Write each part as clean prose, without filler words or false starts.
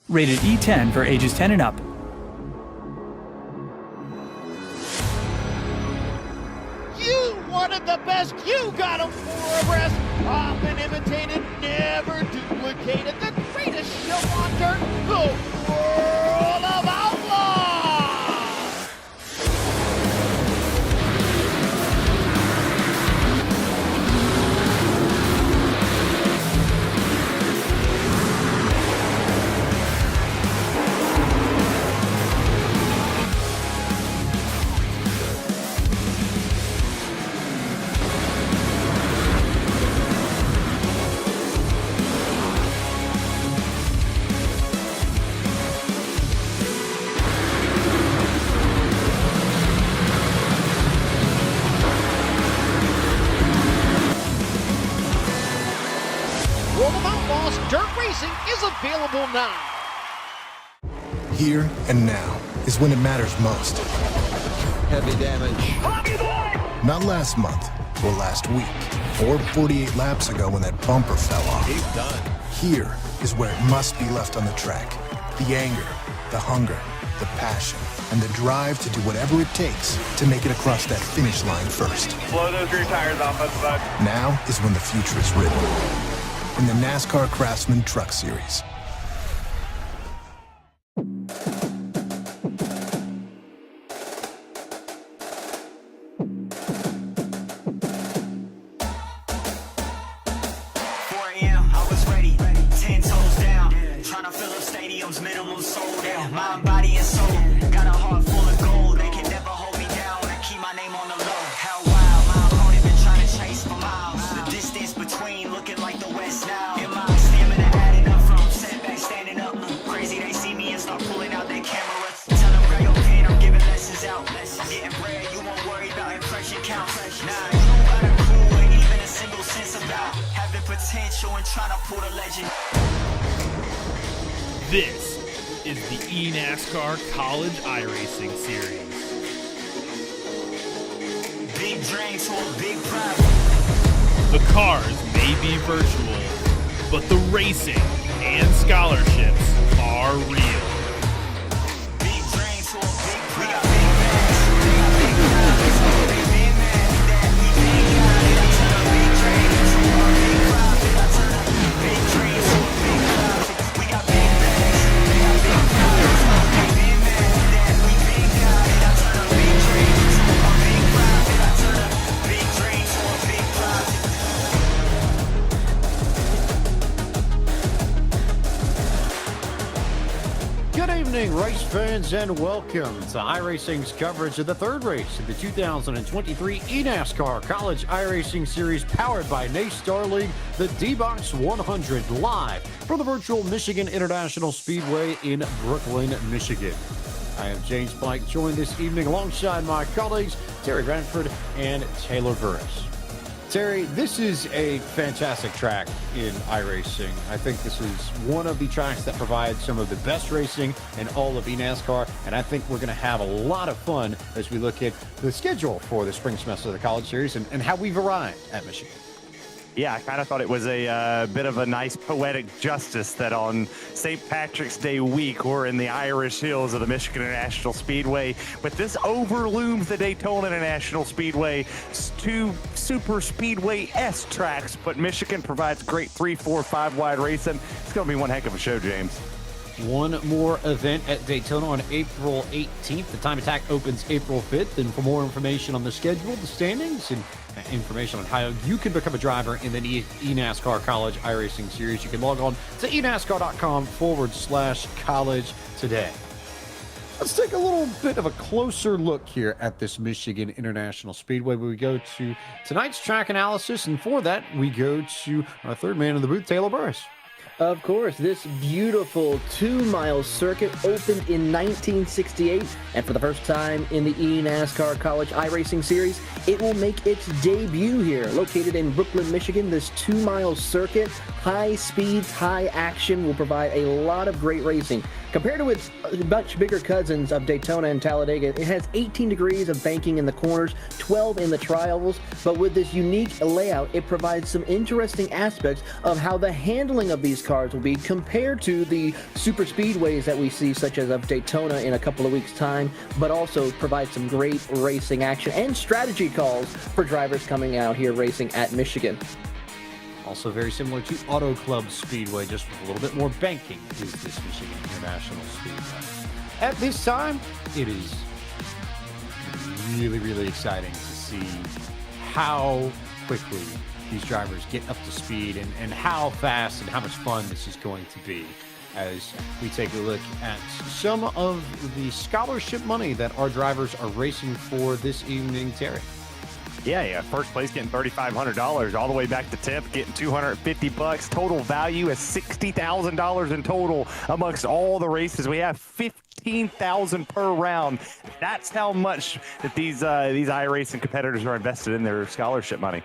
Rated E10 for ages 10 and up. You wanted the best, you got them for a rest. Often imitated, never duplicated. The greatest show on dirt, the World of Outlaws! World of Outlaws Dirt Racing is available now. Here and now is when it matters most. Heavy damage. Not last month or last week or 48 laps ago when that bumper fell off. He's done. Here is where it must be left on the track. The anger, the hunger, the passion, and the drive to do whatever it takes to make it across that finish line first. Blow those rear tires off us, bud. Now is when the future is written. In the NASCAR Craftsman Truck Series. Minimum sold out, mind, body, and soul. Got a heart full of gold. They can never hold me down. I keep my name on the low. How wild, my opponent been trying to chase for miles. The distance between looking like the West now. In my stamina adding up from setback, standing up. Look crazy, they see me and start pulling out their cameras. Tell them grab your pen, I'm giving lessons out. Getting bread, you won't worry about impression counts. Nah, you got a clue, ain't even a single sense about having potential and trying to pull the legend. This is the eNASCAR College iRacing Series. Big dreams for a big prize. The cars may be virtual, but the racing and scholarships are real. Big dreams for a big prize. We got big bags, they got big prizes. They been mad that we been got it. I turn up big dreams to a big profit. I turn up big dreams to a big profit. We got big Good evening, race fans, and welcome to iRacing's coverage of the third race of the 2023 eNASCAR College iRacing Series, powered by NACE Starleague, the DBOX 100, live from the virtual Michigan International Speedway in Brooklyn, Michigan. I am James Blake, joined this evening alongside my colleagues Terry Ranford and Taylor Burris. Terry, this is a fantastic track in iRacing. I think this is one of the tracks that provides some of the best racing in all of eNASCAR, and I think we're going to have a lot of fun as we look at the schedule for the spring semester of the College Series and how we've arrived at Michigan. Yeah, I kind of thought it was a bit of a nice poetic justice that on St. Patrick's Day week, we're in the Irish hills of the Michigan International Speedway, but this overlooms the Daytona International Speedway, two super Speedway-esque tracks, but Michigan provides great 3, 4, 5 wide racing. It's going to be one heck of a show, James. One more event at Daytona on April 18th. The time attack opens April 5th. And for more information on the schedule, the standings, and information on how you can become a driver in the eNASCAR College iRacing Series, you can log on to enascar.com/college today. Let's take a little bit of a closer look here at this Michigan International Speedway, where we go to tonight's track analysis. And for that, we go to our third man in the booth, Taylor Burris. Of course, this beautiful 2-mile circuit opened in 1968, and for the first time in the eNASCAR College iRacing Series, it will make its debut here. Located in Brooklyn, Michigan, this 2-mile circuit, high speeds, high action, will provide a lot of great racing. Compared to its much bigger cousins of Daytona and Talladega, it has 18 degrees of banking in the corners, 12 in the triangles, but with this unique layout, it provides some interesting aspects of how the handling of these cars will be compared to the super speedways that we see, such as of Daytona in a couple of weeks' time, but also provide some great racing action and strategy calls for drivers coming out here racing at Michigan. Also very similar to Auto Club Speedway, just with a little bit more banking, is this Michigan International Speedway. At this time, it is really, really exciting to see how quickly these drivers get up to speed and how fast and how much fun this is going to be as we take a look at some of the scholarship money that our drivers are racing for this evening, Terry. Yeah. First place getting $3,500 all the way back to 10th, getting $250. Total value is $60,000 in total amongst all the races. We have $15,000 per round. That's how much that these iRacing competitors are invested in their scholarship money.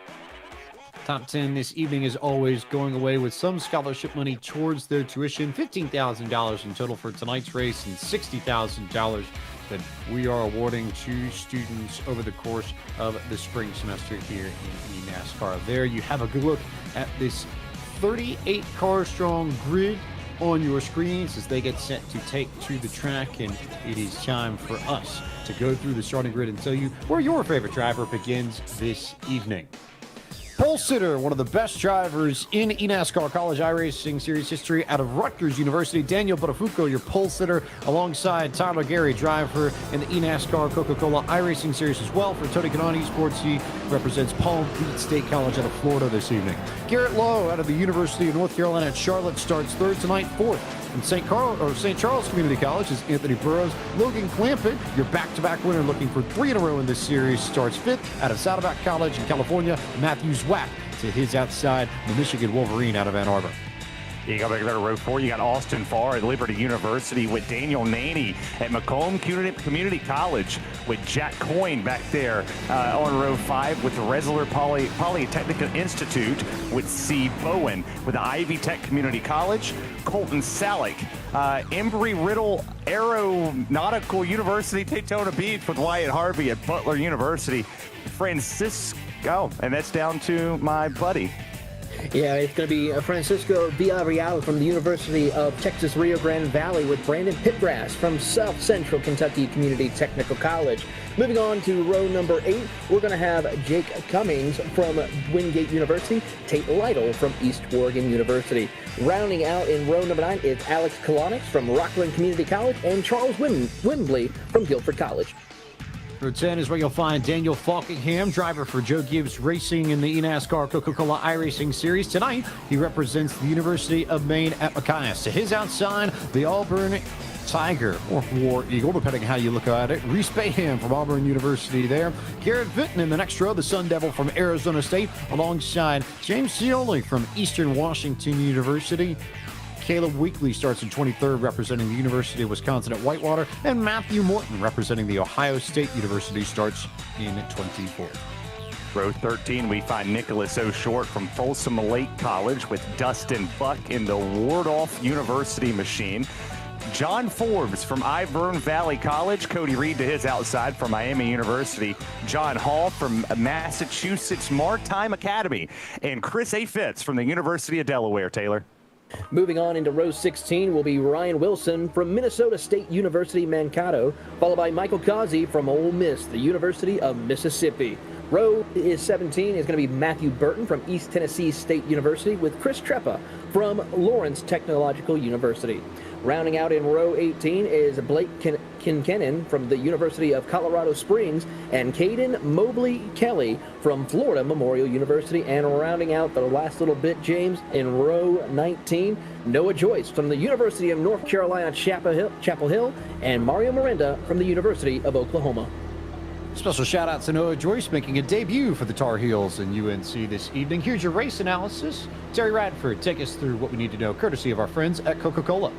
Top 10 this evening is always going away with some scholarship money towards their tuition. $15,000 in total for tonight's race and $60,000 that we are awarding to students over the course of the spring semester here in eNASCAR. There you have a good look at this 38 car strong grid on your screens as they get set to take to the track, and it is time for us to go through the starting grid and tell you where your favorite driver begins this evening. Pole sitter, one of the best drivers in eNASCAR College iRacing Series history out of Rutgers University, Daniel Buttafuoco, your pole sitter, alongside Tyler Gary, driver in the eNASCAR Coca-Cola iRacing Series as well. For Tony Kanani Esports, he represents Palm Beach State College out of Florida this evening. Garrett Lowe out of the University of North Carolina at Charlotte starts third tonight. Fourth in St. Charles Community College is Anthony Burrows. Logan Clampett, your back-to-back winner, looking for 3 in a row in this series, starts fifth out of Saddleback College in California. Matthew Zwack to his outside, the Michigan Wolverine out of Ann Arbor. You go back to row 4. You got Austin Farr at Liberty University with Daniel Naney at Macomb Community College with Jack Coyne back there on row 5 with the Resler Polytechnic Institute with C. Bowen with Ivy Tech Community College. Colton Salick, Embry-Riddle Aeronautical University, Daytona Beach with Wyatt Harvey at Butler University. Francisco, and that's down to my buddy. Yeah, it's going to be Francisco Villarreal from the University of Texas Rio Grande Valley with Brandon Pitgrass from South Central Kentucky Community Technical College. Moving on to row number 8, we're going to have Jake Cummings from Wingate University, Tate Lytle from East Oregon University. Rounding out in row number 9 is Alex Kolonix from Rockland Community College and Charles Wimbley from Guilford College. Row 10 is where you'll find Daniel Falkingham, driver for Joe Gibbs Racing in the eNASCAR Coca-Cola iRacing Series. Tonight, he represents the University of Maine at Machias. To his outside, the Auburn Tiger, or War Eagle, depending on how you look at it. Reese Bayham from Auburn University there. Garrett Vinton in the next row, the Sun Devil from Arizona State, alongside James Cioli from Eastern Washington University. Caleb Weekly starts in 23rd, representing the University of Wisconsin at Whitewater, and Matthew Morton, representing the Ohio State University, starts in 24th. Row 13, we find Nicholas O'Short from Folsom Lake College with Dustin Buck in the Wardolph University machine. John Forbes from Ivern Valley College, Cody Reed to his outside from Miami University, John Hall from Massachusetts Maritime Academy, and Chris A. Fitz from the University of Delaware, Taylor. Moving on into row 16 will be Ryan Wilson from Minnesota State University Mankato, followed by Michael Causey from Ole Miss, the University of Mississippi. Row 17 is going to be Matthew Burton from East Tennessee State University with Chris Treppa from Lawrence Technological University. Rounding out in row 18 is Blake Kincannon from the University of Colorado Springs and Caden Mobley Kelly from Florida Memorial University. And rounding out the last little bit, James, in row 19, Noah Joyce from the University of North Carolina Chapel Hill and Mario Miranda from the University of Oklahoma. Special shout out to Noah Joyce making a debut for the Tar Heels and UNC this evening. Here's your race analysis. Terry Radford, take us through what we need to know, courtesy of our friends at Coca-Cola.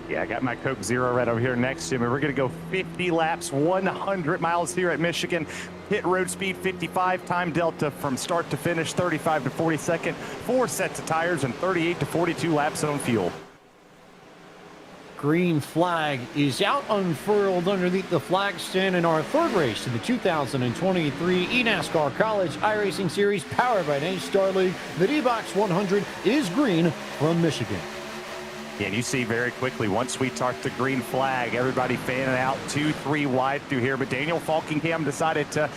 Yeah, I got my Coke Zero right over here next to me. We're going to go 50 laps, 100 miles here at Michigan. Pit road speed 55, time delta from start to finish 35 to 42nd, 4 sets of tires, and 38 to 42 laps on fuel. Green flag is out unfurled underneath the flag stand in our third race in the 2023 eNASCAR College iRacing Series powered by NACE Starleague. The DBOX 100 is green from Michigan. Yeah, and you see very quickly, once we start the green flag, everybody fanning out 2-3 wide through here. But Daniel Falkingham decided to,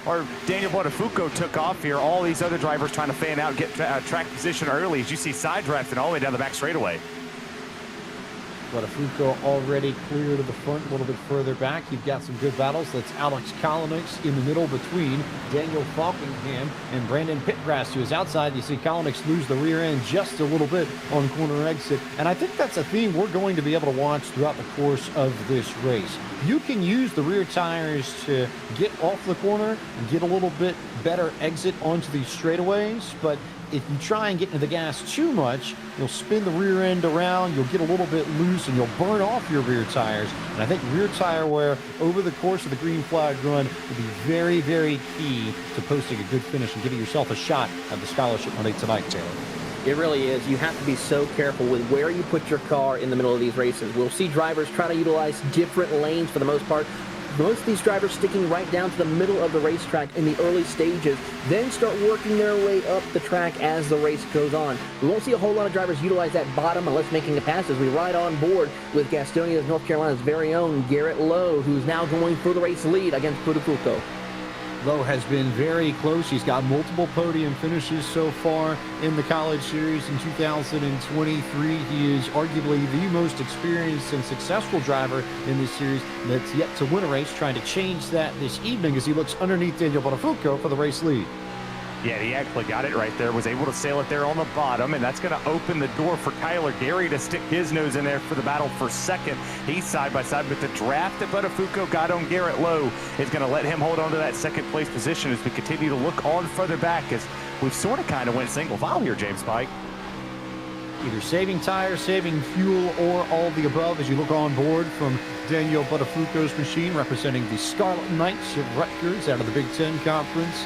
or Daniel Botafuco took off here. All these other drivers trying to fan out, get track position early, as you see side drafting all the way down the back straightaway. Botafuco already clear to the front, a little bit further back. You've got some good battles. That's Alex Kalinick in the middle between Daniel Falkingham and Brandon Pitgrass to his outside. You see Kalinick lose the rear end just a little bit on corner exit. And I think that's a theme we're going to be able to watch throughout the course of this race. You can use the rear tires to get off the corner and get a little bit better exit onto these straightaways, but if you try and get into the gas too much, you'll spin the rear end around, you'll get a little bit loose, and you'll burn off your rear tires. And I think rear tire wear over the course of the green flag run will be very, very key to posting a good finish and giving yourself a shot at the scholarship Monday tonight, Taylor. It really is. You have to be so careful with where you put your car in the middle of these races. We'll see drivers try to utilize different lanes for the most part. Most of these drivers sticking right down to the middle of the racetrack in the early stages, then start working their way up the track as the race goes on. We won't see a whole lot of drivers utilize that bottom unless making a pass as we ride on board with Gastonia's North Carolina's very own Garrett Lowe, who's now going for the race lead against Botafuco. Lowe has been very close. He's got multiple podium finishes so far in the College Series in 2023. He is arguably the most experienced and successful driver in this series that's yet to win a race, trying to change that this evening as he looks underneath Daniel Botafuco for the race lead. Yeah, he actually got it right there, was able to sail it there on the bottom, and that's going to open the door for Kyler Gary to stick his nose in there for the battle for second. He's side by side, but the draft that Botafuco got on Garrett Lowe is going to let him hold on to that second place position as we continue to look on further back, as we've sort of kind of went single file here, James Pike. Either saving tires, saving fuel, or all the above as you look on board from Daniel Botafuco's machine representing the Scarlet Knights of Rutgers out of the Big Ten Conference.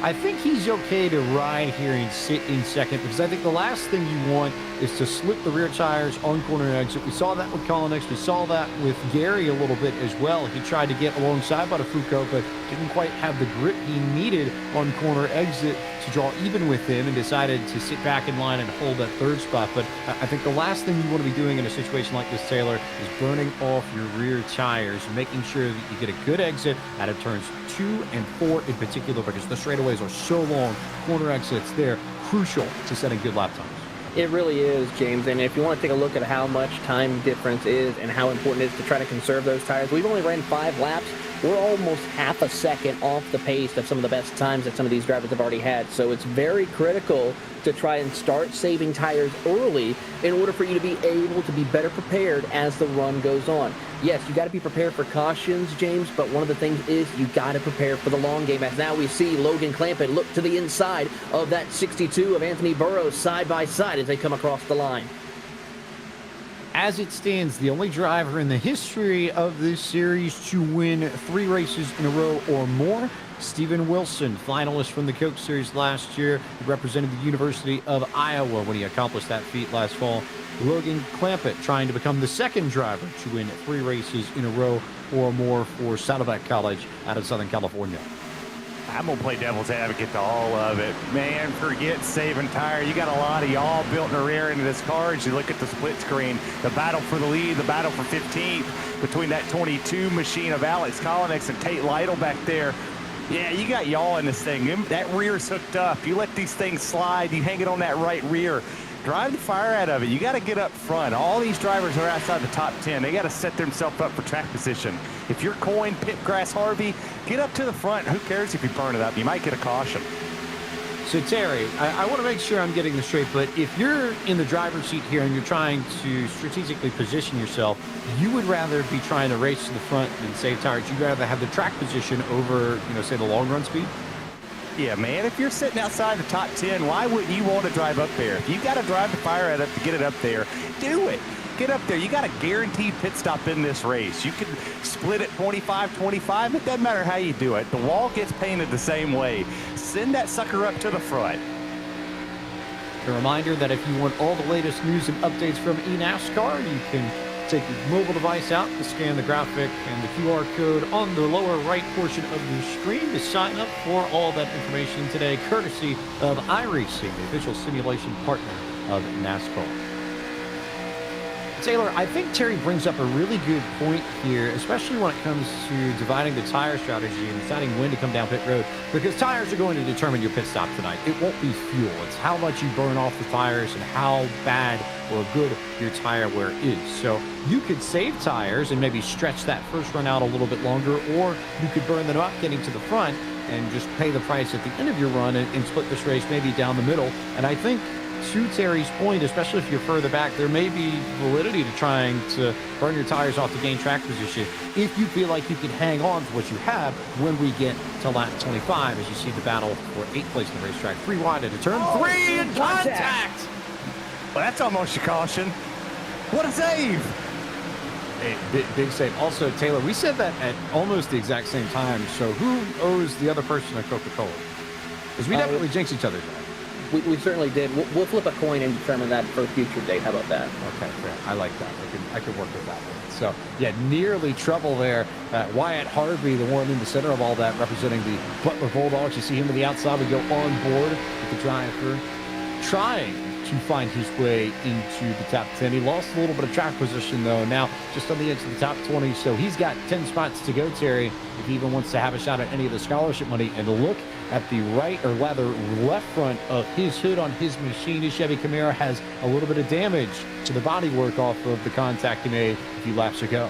I think he's okay to ride here and sit in second because I think the last thing you want is to slip the rear tires on corner exit. We saw that with Kalinick. We saw that with Gary a little bit as well. He tried to get alongside Botafuco, but didn't quite have the grip he needed on corner exit to draw even with him and decided to sit back in line and hold that third spot. But I think the last thing you want to be doing in a situation like this, Taylor, is burning off your rear tires, making sure that you get a good exit out of turns 2 and 4 in particular, because the straightaways are so long. Corner exits, they're crucial to setting good lap times. It really is, James, and if you want to take a look at how much time difference is and how important it is to try to conserve those tires, we've only ran 5 laps. We're almost half a second off the pace of some of the best times that some of these drivers have already had. So it's very critical to try and start saving tires early in order for you to be able to be better prepared as the run goes on. Yes, you got to be prepared for cautions, James, but one of the things is you got to prepare for the long game. As now we see Logan Clampett look to the inside of that 62 of Anthony Burrows side by side as they come across the line. As it stands, the only driver in the history of this series to win 3 races in a row or more, Steven Wilson, finalist from the Coke Series last year, represented the University of Iowa when he accomplished that feat last fall. Logan Clampett trying to become the second driver to win 3 races in a row or more for Saddleback College out of Southern California. I'm going to play devil's advocate to all of it. Man, forget saving tire. You got a lot of y'all built in the rear end of this car. As you look at the split screen, the battle for the lead, the battle for 15th between that 22 machine of Alex Kalinick and Tate Lytle back there. Yeah, you got y'all in this thing. That rear's hooked up. You let these things slide. You hang it on that right rear. Drive the fire out of it. You got to get up front. All these drivers are outside the top 10. They got to set themselves up for track position. If you're Coyne, Pitgrass, Harvey, get up to the front. Who cares if you burn it up? You might get a caution. So, Terry, I want to make sure I'm getting this straight, but if you're in the driver's seat here and you're trying to strategically position yourself, you would rather be trying to race to the front than save tires. You'd rather have the track position over, say, the long run speed? Yeah, man, if you're sitting outside the top 10, why wouldn't you want to drive up there? If you got to drive the fire out to get it up there, do it. Get up there. You got a guaranteed pit stop in this race. You can split it 25-25. It doesn't matter how you do it. The wall gets painted the same way. Send that sucker up to the front. A reminder that if you want all the latest news and updates from eNASCAR, you can take your mobile device out to scan the graphic and the QR code on the lower right portion of your screen to sign up for all that information today, courtesy of iRacing, the official simulation partner of NASCAR. Taylor, I think Terry brings up a really good point here, especially when it comes to dividing the tire strategy and deciding when to come down pit road, because tires are going to determine your pit stop tonight. It won't be fuel. It's how much you burn off the tires and how bad or good your tire wear is. So you could save tires and maybe stretch that first run out a little bit longer, or you could burn them up getting to the front and just pay the price at the end of your run and split this race maybe down the middle. And I think to Terry's point, especially if you're further back, there may be validity to trying to burn your tires off to gain track position if you feel like you can hang on to what you have when we get to lap 25, as you see the battle for 8th place in the racetrack. 3 wide into turn 3 and contact. Well, that's almost a caution. What a save! Hey, big save. Also, Taylor, we said that at almost the exact same time. So who owes the other person a Coca-Cola? Because we definitely jinxed each other. We certainly did. We'll flip a coin and determine that for a future date. How about that? Okay, fair. I like that. I could work with that one. So, yeah, nearly trouble there. Wyatt Harvey, the one in the center of all that, representing the Butler Bulldogs. You see him on the outside. We go on board with the driver, trying to find his way into the top 10. He lost a little bit of track position, though. Now, just on the edge of the top 20. So he's got 10 spots to go, Terry, if he even wants to have a shot at any of the scholarship money. And look at the right, or rather left front of his hood on his machine. His Chevy Camaro has a little bit of damage to the bodywork off of the contact he made a few laps ago.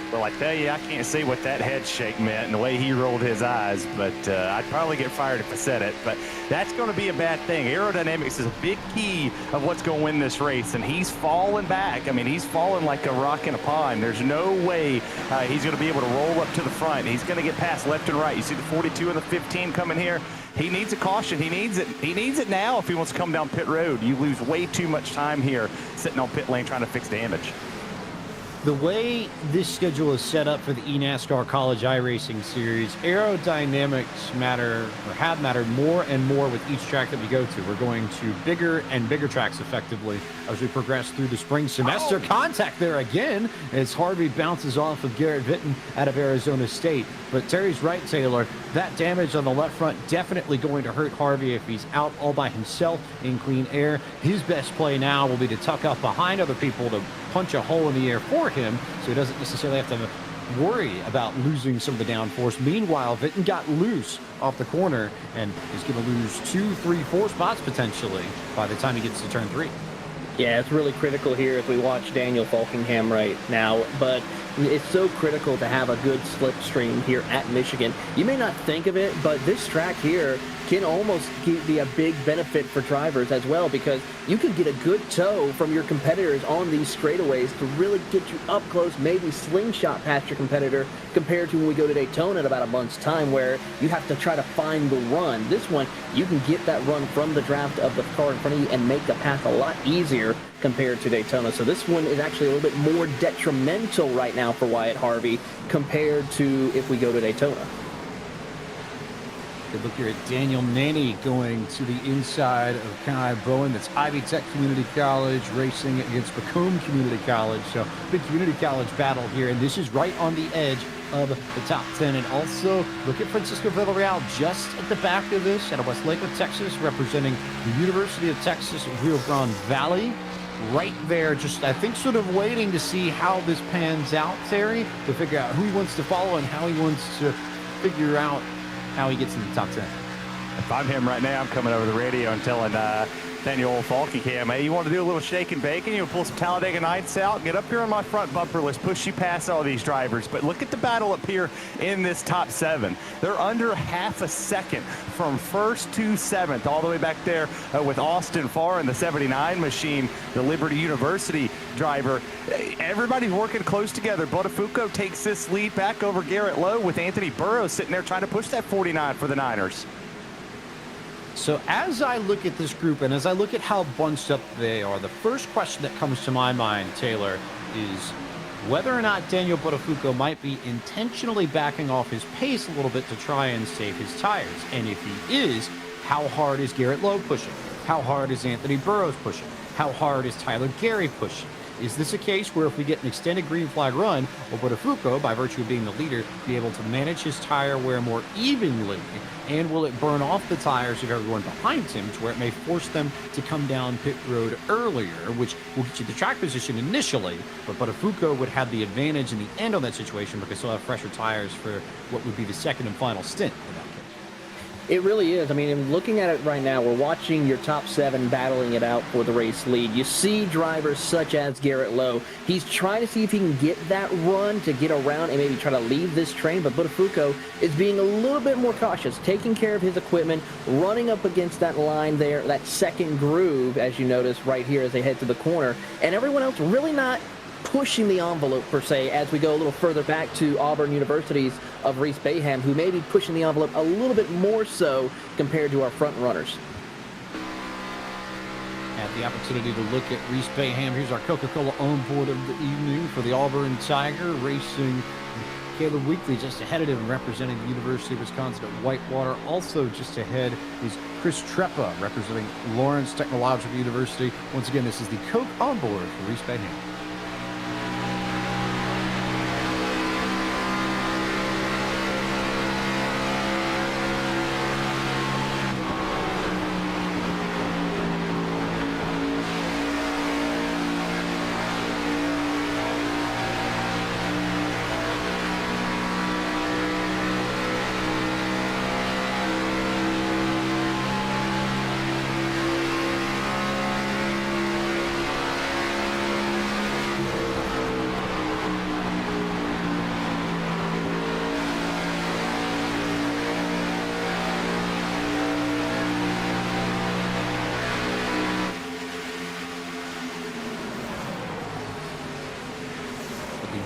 Well, I tell you, I can't say what that head shake meant and the way he rolled his eyes, but I'd probably get fired if I said it. But that's going to be a bad thing. Aerodynamics is a big key of what's going to win this race, and he's falling back. I mean, he's falling like a rock in a pond. There's no way he's going to be able to roll up to the front. He's going to get past left and right. You see the 42 and the 15 coming here. He needs a caution. He needs it. He needs it now if he wants to come down pit road. You lose way too much time here sitting on pit lane trying to fix damage. The way this schedule is set up for the eNASCAR College iRacing Series, aerodynamics matter, or have mattered more and more with each track that we go to. We're going to bigger and bigger tracks effectively as we progress through the spring semester. Contact there again as Harvey bounces off of Garrett Vinton out of Arizona State. But Terry's right, Taylor. That damage on the left front definitely going to hurt Harvey if he's out all by himself in clean air. His best play now will be to tuck up behind other people to punch a hole in the air for him, so he doesn't necessarily have to worry about losing some of the downforce. Meanwhile, Vinton got loose off the corner and is going to lose 2, 3, 4 spots potentially by the time he gets to turn 3. Yeah, it's really critical here as we watch Daniel Falkingham right now, but it's so critical to have a good slipstream here at Michigan. You may not think of it, but this track here can almost be a big benefit for drivers as well, because you can get a good tow from your competitors on these straightaways to really get you up close, maybe slingshot past your competitor, compared to when we go to Daytona in about a month's time where you have to try to find the run. This one, you can get that run from the draft of the car in front of you and make the path a lot easier compared to Daytona. So this one is actually a little bit more detrimental right now for Wyatt Harvey compared to if we go to Daytona. Good look here at Daniel Nanny going to the inside of Kai Bowen. That's Ivy Tech Community College racing against Macomb Community College. So big community college battle here, and this is right on the edge of the top 10. And also look at Francisco Villarreal just at the back of this out of West Lakewood, Texas, representing the University of Texas Rio Grande Valley. Right there, just I think sort of waiting to see how this pans out, Terry, to figure out who he wants to follow and how he wants to figure out how he gets in the top 10. If I'm him right now, I'm coming over the radio and telling Daniel Falkingham, hey, you want to do a little shake and bake, and you pull some Talladega Nights out, get up here on my front bumper, let's push you past all these drivers. But look at the battle up here in this top 7. They're under half a second from first to 7th, all the way back there with Austin Farr in the 79 machine, the Liberty University driver. Everybody's working close together. Botafuco takes this lead back over Garrett Lowe with Anthony Burrows sitting there trying to push that 49 for the Niners. So as I look at this group and as I look at how bunched up they are, the first question that comes to my mind, Taylor, is whether or not Daniel Botafuco might be intentionally backing off his pace a little bit to try and save his tires. And if he is, how hard is Garrett Lowe pushing? How hard is Anthony Burrows pushing? How hard is Tyler Gary pushing? Is this a case where if we get an extended green flag run, will Botafuco, by virtue of being the leader, be able to manage his tire wear more evenly? And will it burn off the tires of everyone behind him to where it may force them to come down pit road earlier, which will get you the track position initially, but Botafuco would have the advantage in the end on that situation because he'll have fresher tires for what would be the second and final stint in that case. It really is. I mean, in looking at it right now, we're watching your top 7 battling it out for the race lead. You see drivers such as Garrett Lowe. He's trying to see if he can get that run to get around and maybe try to leave this train, but Botafuco is being a little bit more cautious, taking care of his equipment, running up against that line there, that second groove, as you notice right here as they head to the corner, and everyone else really not pushing the envelope per se as we go a little further back to Auburn University's of Reese Bayham, who may be pushing the envelope a little bit more so compared to our front runners. Had the opportunity to look at Reese Bayham. Here's our Coca-Cola onboard of the evening for the Auburn Tiger Racing. Caleb Weekly just ahead of him representing the University of Wisconsin at Whitewater. Also just ahead is Chris Treppa representing Lawrence Technological University. Once again, this is the Coke onboard for Reese Bayham.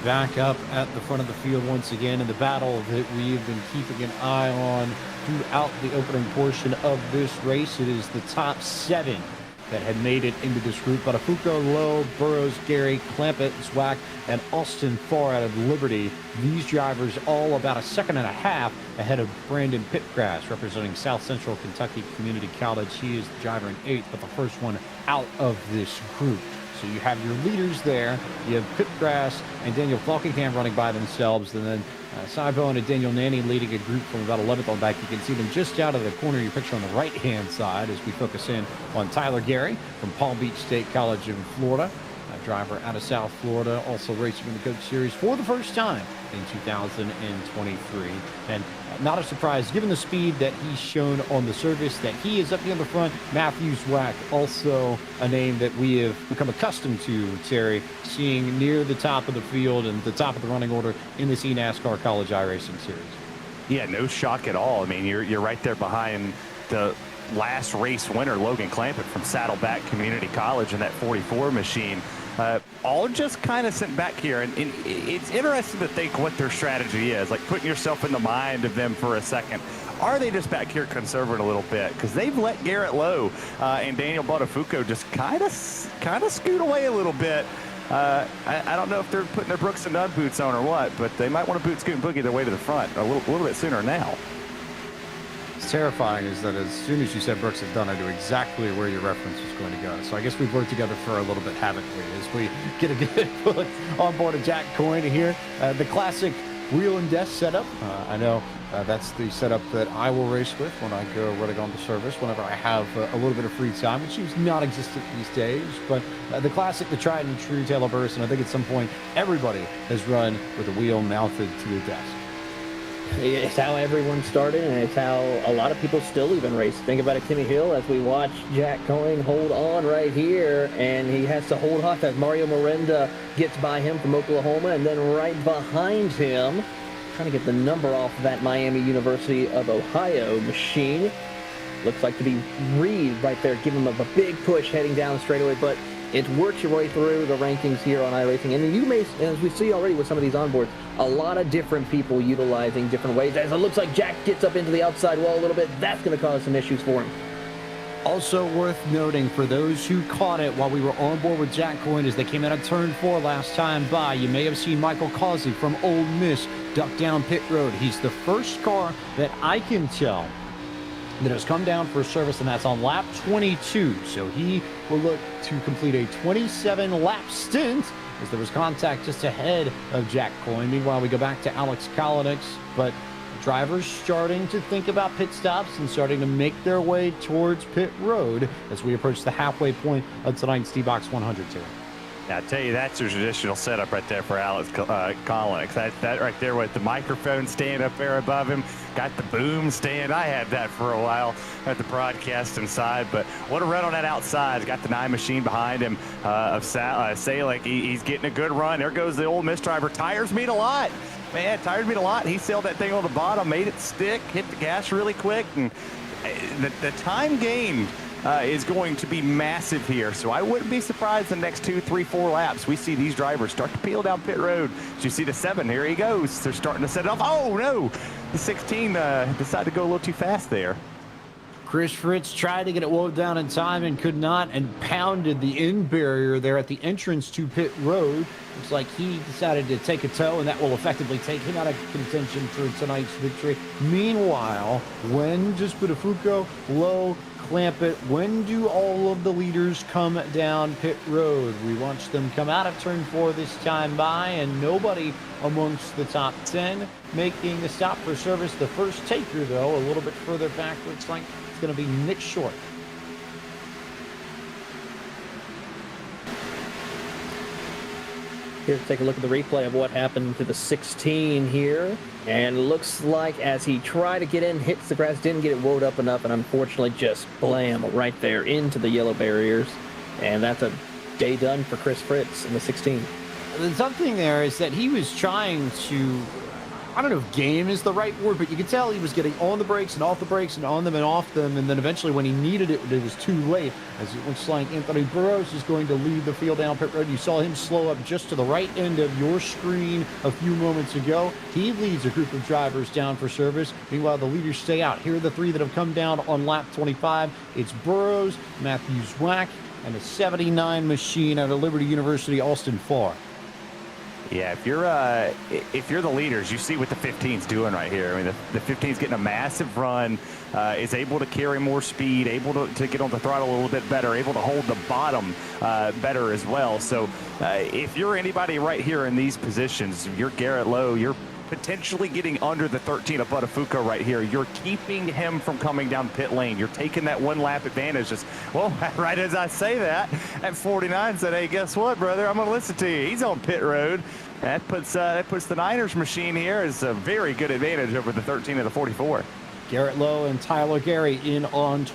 Back up at the front of the field once again in the battle that we've been keeping an eye on throughout the opening portion of this race. It is the top 7 that had made it into this group. Botafuco, Lowe, Burrows, Gary, Clampett, Zwack, and Austin Farr out of Liberty. These drivers all about a second and a half ahead of Brandon Pitgrass, representing South Central Kentucky Community College. He is the driver in 8th, but the first one out of this group. So you have your leaders there. You have Pitgrass and Daniel Falkingham running by themselves, and then Sybone and Daniel Nanny leading a group from about 11th on back. You can see them just out of the corner of your picture on the right-hand side as we focus in on Tyler Gary from Palm Beach State College in Florida. A driver out of South Florida, also racing in the Coke Series for the first time in 2023. And not a surprise, given the speed that he's shown on the surface, that he is up near the front. Matthew Zwack, also a name that we have become accustomed to, Terry, seeing near the top of the field and the top of the running order in this eNASCAR College iRacing Series. Yeah, no shock at all. I mean, you're right there behind the last race winner, Logan Clampett from Saddleback Community College in that 44 machine. All just kind of sent back here, and it's interesting to think what their strategy is, like putting yourself in the mind of them for a second. Are they just back here conserving a little bit? Because they've let Garrett Lowe and Daniel Botafuco just kind of scoot away a little bit. I don't know if they're putting their Brooks and Dunn boots on or what, but they might want to boot, scoot, and boogie their way to the front a little bit sooner now. What's terrifying is that as soon as you said Brooks and Dunn, I knew exactly where your reference was going to go. So I guess we've worked together for a little bit, haven't we? As we get a good look on board of Jack Coyne here. The classic wheel and desk setup. I know that's the setup that I will race with when I go running on the service, whenever I have a little bit of free time, which is not existent these days. But the classic, the tried and true Taylor Burris, and I think at some point everybody has run with a wheel mounted to the desk. It's how everyone started, and it's how a lot of people still even race. Think about it, Timmy Hill, as we watch Jack Coyne hold on right here, and he has to hold off as Mario Miranda gets by him from Oklahoma, and then right behind him, trying to get the number off of that Miami University of Ohio machine. Looks like to be Reed right there, giving him a big push heading down the straightaway, but it works your way through the rankings here on iRacing. And you may, as we see already with some of these onboards, a lot of different people utilizing different ways. As it looks like Jack gets up into the outside wall a little bit, that's going to cause some issues for him. Also worth noting, for those who caught it while we were on board with Jack Coyne as they came out of turn 4 last time by, you may have seen Michael Causey from Ole Miss duck down pit road. He's the first car that I can tell that has come down for service, and that's on lap 22. So he will look to complete a 27-lap stint as there was contact just ahead of Jack Coyne. Meanwhile, we go back to Alex Kolinick, but drivers starting to think about pit stops and starting to make their way towards pit road as we approach the halfway point of tonight's DBOX 100 tour. Now, I tell you, that's your traditional setup right there for Alex Kolinick. That right there with the microphone stand up there above him, got the boom stand. I had that for a while at the broadcasting side, but what a run on that outside. He's got the 9 machine behind him of Starleague. He's getting a good run. There goes the Ole Miss driver. Tires mean a lot. Man, tires mean a lot. He sailed that thing on the bottom, made it stick, hit the gas really quick, and the time gained is going to be massive here. So I wouldn't be surprised the next 2, 3, 4 laps we see these drivers start to peel down pit road. As you see the 7, here he goes. They're starting to set it off. Oh no, the 16 decided to go a little too fast there. Chris Fritz tried to get it wound down in time and could not, and pounded the end barrier there at the entrance to pit road. Looks like he decided to take a tow, and that will effectively take him out of contention for tonight's victory. Meanwhile, when does Buttafuoco, Lowe, Clampett, when do all of the leaders come down pit road? We watched them come out of turn 4 this time by, and nobody amongst the top 10 making the stop for service. The first taker, though, a little bit further back, looks like it's going to be Nick Short. Here to take a look at the replay of what happened to the 16 here. And looks like as he tried to get in, hits the grass, didn't get it wound up enough, and unfortunately just blam right there into the yellow barriers. And that's a day done for Chris Fritz in the 16. The tough thing there is that he was trying to, I don't know if game is the right word, but you could tell he was getting on the brakes and off the brakes and on them and off them, and then eventually when he needed it, it was too late, as it looks like Anthony Burrows is going to lead the field down pit road. You saw him slow up just to the right end of your screen a few moments ago. He leads a group of drivers down for service. Meanwhile, the leaders stay out. Here are the 3 that have come down on lap 25. It's Burrows, Matthew Zwack, and a 79 machine out of Liberty University, Austin Farr. Yeah, if you're the leaders, you see what the 15's doing right here. I mean, the 15's getting a massive run, is able to carry more speed, able to get on the throttle a little bit better, able to hold the bottom better as well. So if you're anybody right here in these positions, you're Garrett Lowe, you're potentially getting under the 13 of Buttafuoco right here. You're keeping him from coming down pit lane. You're taking that 1 lap advantage. Just, well, right as I say that, at 49 said, hey, guess what, brother? I'm going to listen to you. He's on pit road. That puts the Niners machine here as a very good advantage over the 13 of the 44. Garrett Lowe and Tyler Gary in on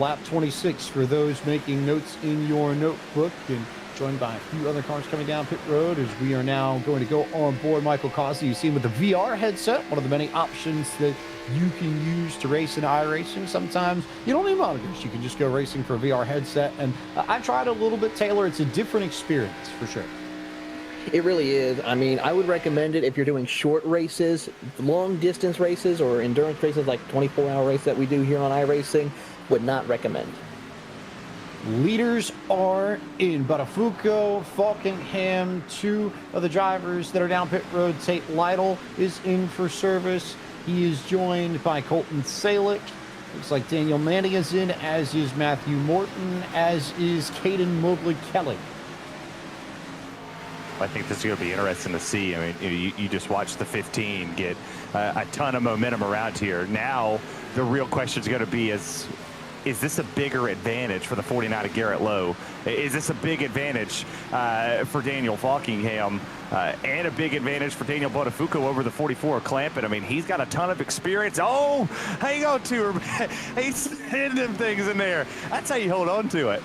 lap 26 for those making notes in your notebook, and joined by a few other cars coming down pit road as we are now going to go on board Michael Causey. You see him with the VR headset, one of the many options that you can use to race in iRacing. Sometimes you don't need monitors. You can just go racing for a VR headset, and I tried a little bit, Taylor. It's a different experience for sure. It really is. I mean, I would recommend it if you're doing short races, long distance races, or endurance races like 24-hour race that we do here on iRacing. Would not recommend. Leaders are in. Buttafuoco, Falkingham, 2 of the drivers that are down pit road. Tate Lytle is in for service. He is joined by Colton Salick. Looks like Daniel Manning is in, as is Matthew Morton, as is Caden Mobley-Kelly. I think this is going to be interesting to see. I mean, you just watch the 15 get a ton of momentum around here. Now, the real question is going to be is this a bigger advantage for the 49 of Garrett Lowe? Is this a big advantage for Daniel Falkingham and a big advantage for Daniel Buttafuoco over the 44 of Clampett? I mean, he's got a ton of experience. Oh, hang on to her. He's hitting them things in there. That's how you hold on to it.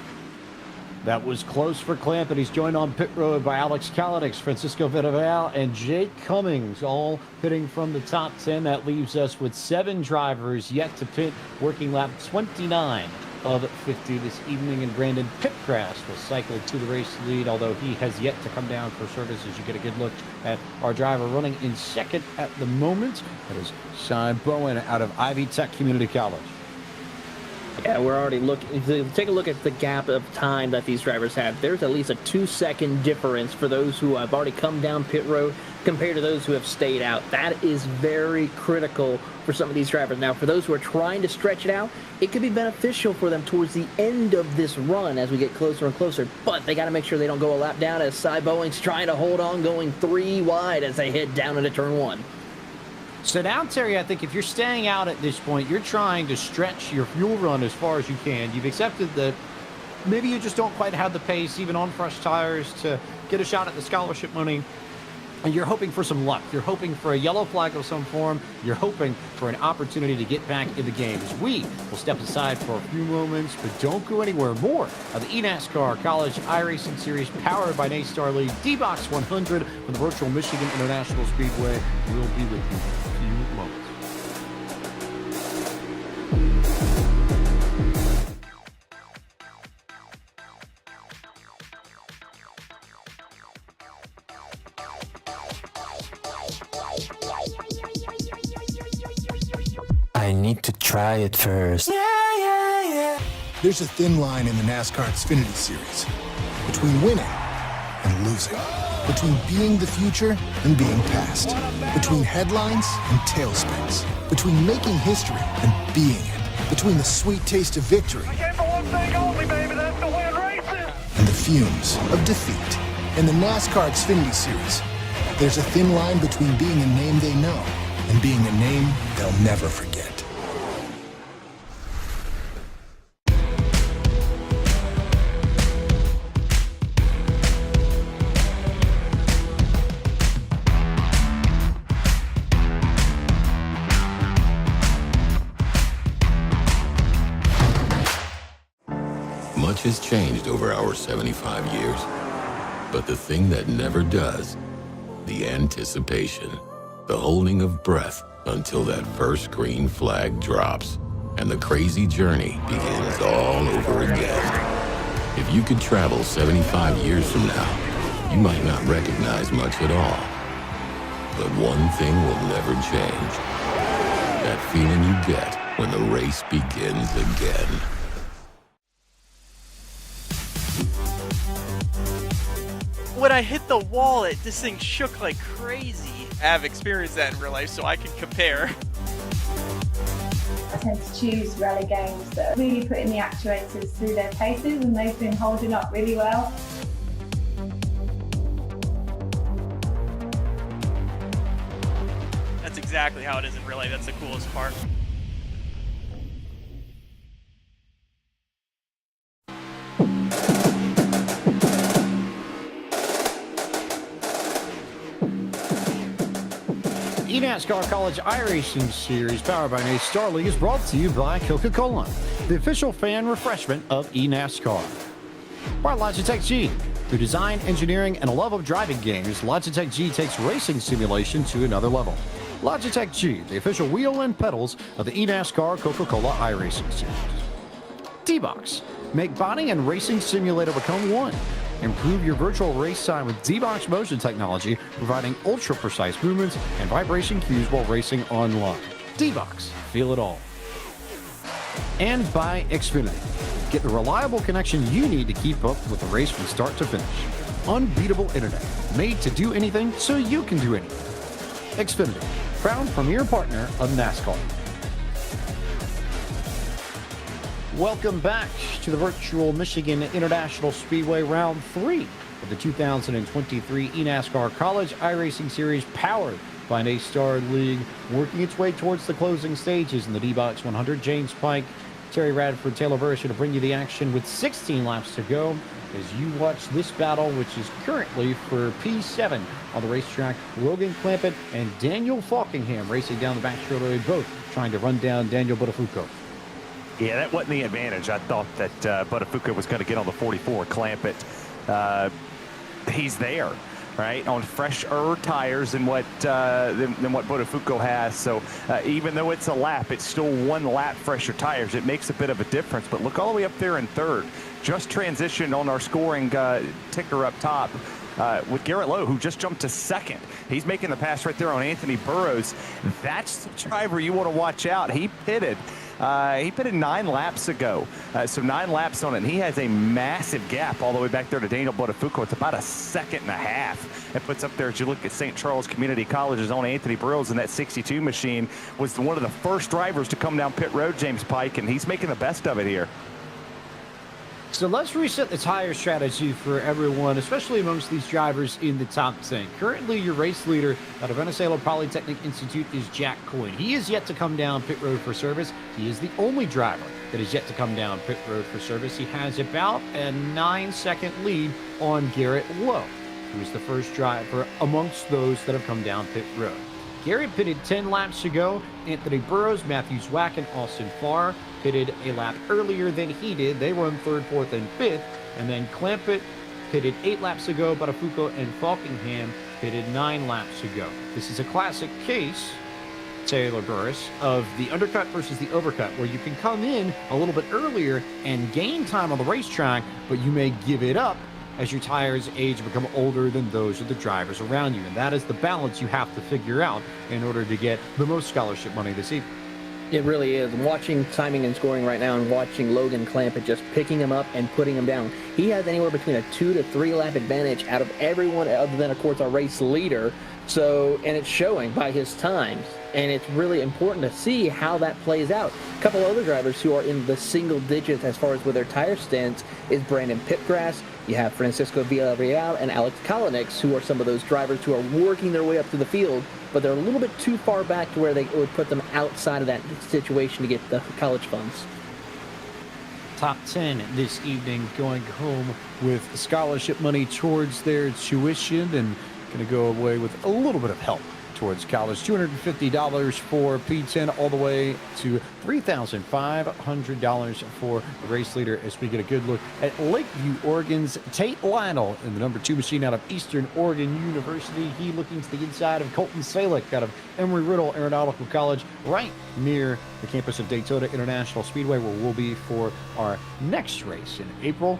That was close for Clampett. He's joined on pit road by Alex Kolinick, Francisco Vidaval, and Jake Cummings, all pitting from the top 10. That leaves us with 7 drivers yet to pit, working lap 29 of 50 this evening. And Brandon Pipcrass will cycle to the race lead, although he has yet to come down for service, as you get a good look at our driver running in second at the moment. That is Shai Bowen out of Ivy Tech Community College. Yeah, we're already looking. Take a look at the gap of time that these drivers have. There's at least a 2-second difference for those who have already come down pit road compared to those who have stayed out. That is very critical for some of these drivers. Now, for those who are trying to stretch it out, it could be beneficial for them towards the end of this run as we get closer and closer. But they got to make sure they don't go a lap down as Cy Boeing's trying to hold on, going 3 wide as they head down into turn 1. So now, Terry, I think if you're staying out at this point, you're trying to stretch your fuel run as far as you can. You've accepted that maybe you just don't quite have the pace, even on fresh tires, to get a shot at the scholarship money. And you're hoping for some luck. You're hoping for a yellow flag of some form. You're hoping for an opportunity to get back in the game. As we will step aside for a few moments, but don't go anywhere. More of the eNASCAR College iRacing Series powered by NACE Starleague DBOX 100 from the virtual Michigan International Speedway. We'll be with you in a few moments. I need to try it first. There's a thin line in the NASCAR Xfinity Series between winning and losing, between being the future and being past, between headlines and tailspins, between making history and being it, between the sweet taste of victory and the fumes of defeat. In the NASCAR Xfinity Series, there's a thin line between being a name they know and being a name they'll never forget. Much has changed over our 75 years, but the thing that never does, the anticipation, the holding of breath until that first green flag drops and the crazy journey begins all over again. If you could travel 75 years from now, you might not recognize much at all. But one thing will never change. That feeling you get when the race begins again. When I hit the wall, this thing shook like crazy. I have experienced that in real life, so I can compare. I tend to choose rally games that are really putting the actuators through their paces, and they've been holding up really well. That's exactly how it is in real life. That's the coolest part. eNASCAR College iRacing Series powered by NACE Starleague is brought to you by Coca-Cola, the official fan refreshment of eNASCAR. By Logitech G. Through design, engineering, and a love of driving games, Logitech G takes racing simulation to another level. Logitech G, the official wheel and pedals of the eNASCAR Coca-Cola iRacing Series. DBOX. Make body and racing simulator become one. Improve your virtual race time with DBOX motion technology, providing ultra-precise movements and vibration cues while racing online. DBOX. Feel it all. And by Xfinity. Get the reliable connection you need to keep up with the race from start to finish. Unbeatable internet. Made to do anything so you can do anything. Xfinity. Proud premier partner of NASCAR. Welcome back to the virtual Michigan International Speedway Round 3 of the 2023 eNASCAR College iRacing Series powered by NACE Starleague, working its way towards the closing stages in the DBOX 100. James Pike, Terry Radford, Taylor Burris to bring you the action with 16 laps to go as you watch this battle, which is currently for P7 on the racetrack. Logan Clampett and Daniel Falkingham racing down the back straightaway, both trying to run down Daniel Buttafuoco. Yeah, that wasn't the advantage. I thought that Buttafuoco was going to get on the 44. Clampett, he's there, right, on fresher tires than what Buttafuoco has. So even though it's a lap, it's still 1 lap fresher tires. It makes a bit of a difference. But look all the way up there in third. Just transitioned on our scoring ticker up top with Garrett Lowe, who just jumped to second. He's making the pass right there on Anthony Burrows. That's the driver you want to watch out. He pitted He pitted 9 laps ago, so 9 laps on it. And he has a massive gap all the way back there to Daniel Botafuco. It's about a second and a half. It puts up there, as you look at St. Charles Community College's own Anthony Burrows in that 62 machine, was one of the first drivers to come down pit road, James Pike, and he's making the best of it here. So let's reset the tire strategy for everyone, especially amongst these drivers in the top 10. Currently, your race leader out of Venezuela Polytechnic Institute is Jack Coyne. He is yet to come down pit road for service. He is the only driver that is yet to come down pit road for service. He has about a 9-second lead on Garrett Lowe, who is the first driver amongst those that have come down pit road. Garrett pitted 10 laps ago. Anthony Burrows, Matthew Zwack, and Austin Farr pitted a lap earlier than he did. They run 3rd, 4th, and 5th. And then Clampett pitted 8 laps ago. Botafuco and Falkingham pitted 9 laps ago. This is a classic case, Taylor Burris, of the undercut versus the overcut, where you can come in a little bit earlier and gain time on the racetrack, but you may give it up as your tires age and become older than those of the drivers around you. And that is the balance you have to figure out in order to get the most scholarship money this evening. It really is. I'm watching timing and scoring right now and watching Logan Clampett just picking him up and putting him down. He has anywhere between a 2 to 3 lap advantage out of everyone other than, of course, our race leader. So, and it's showing by his times. And it's really important to see how that plays out. A couple other drivers who are in the single digits as far as where their tire stands is Brandon Pipgrass. You have Francisco Villarreal and Alex Kalinick, who are some of those drivers who are working their way up to the field, but they're a little bit too far back to where they would put them outside of that situation to get the college funds. Top 10 this evening going home with scholarship money towards their tuition and going to go away with a little bit of help towards college. $250 for P10 all the way to $3,500 for the race leader as we get a good look at Lakeview, Oregon's Tate Lytle in the number 2 machine out of Eastern Oregon University. He looking to the inside of Colton Salick out of Embry-Riddle Aeronautical College, right near the campus of Daytona International Speedway, where we'll be for our next race in April.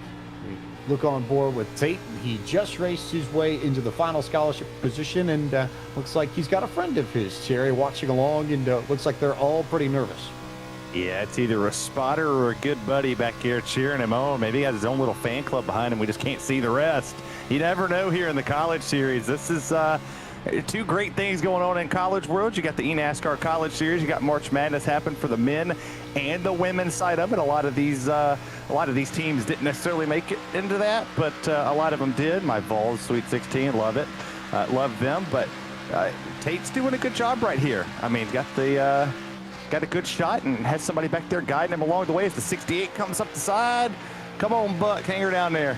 Look on board with Tate. He just raced his way into the final scholarship position, and looks like he's got a friend of his, Terry, watching along, and looks like they're all pretty nervous. Yeah, it's either a spotter or a good buddy back here cheering him on. Maybe he has his own little fan club behind him. We just can't see the rest. You never know here in the college series. This is 2 great things going on in college world. You got the eNASCAR College Series. You got March Madness happen for the men and the women's side of it. A lot of these teams didn't necessarily make it into that, but a lot of them did. My Vols, Sweet 16, love it. Love them. But Tate's doing a good job right here. I mean, got a good shot and has somebody back there guiding him along the way as the 68 comes up the side. Come on, Buck, hang her down there.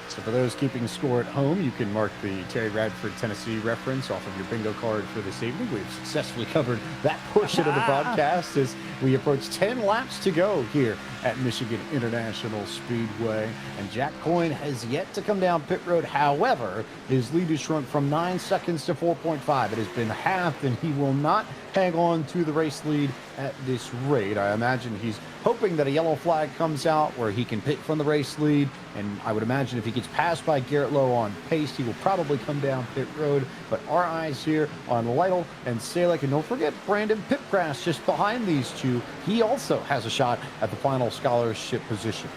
So for those keeping score at home, you can mark the Terry Radford, Tennessee reference off of your bingo card for this evening. We've successfully covered that portion of the broadcast as we approach 10 laps to go here at Michigan International Speedway. And Jack Coyne has yet to come down pit road. However, his lead has shrunk from 9 seconds to 4.5. It has been halved, and he will not hang on to the race lead at this rate. I imagine he's hoping that a yellow flag comes out where he can pit from the race lead, and I would imagine if he gets passed by Garrett Lowe on pace, he will probably come down pit road. But our eyes here on Lytle and Salick, and don't forget Brandon Pipgrass just behind these two. He also has a shot at the final scholarship position.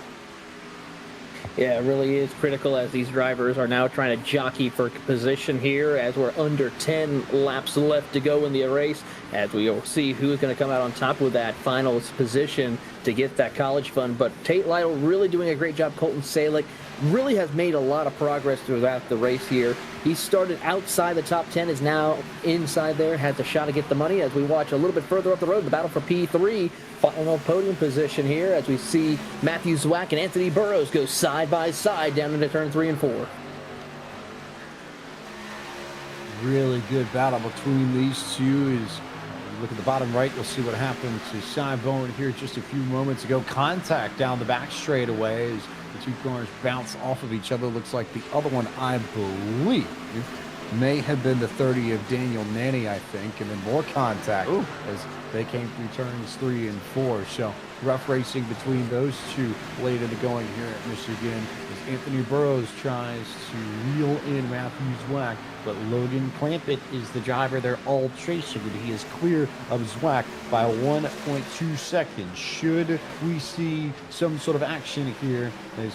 Yeah, it really is critical as these drivers are now trying to jockey for position here as we're under 10 laps left to go in the race, as we will see who's going to come out on top with that final position to get that college fund. But Tate Lytle really doing a great job. Colton Salick really has made a lot of progress throughout the race here. He started outside the top 10, is now inside there, has a shot to get the money as we watch a little bit further up the road, the battle for P3, final podium position here as we see Matthew Zwack and Anthony Burrows go side by side down into turn 3 and 4. Really good battle between these two. As you look at the bottom right, you'll see what happened to Cy Bowen here just a few moments ago. Contact down the back straightaway as the 2 cars bounce off of each other. Looks like the other one, I believe, may have been the 30 of Daniel Nanny, I think, and then more contact as they came through turns 3 and 4. So rough racing between those two late in the going here at Michigan as Anthony Burroughs tries to reel in Matthew Zwack, but Logan Clampett is the driver they're all chasing, and he is clear of Zwack by 1.2 seconds. Should we see some sort of action here, as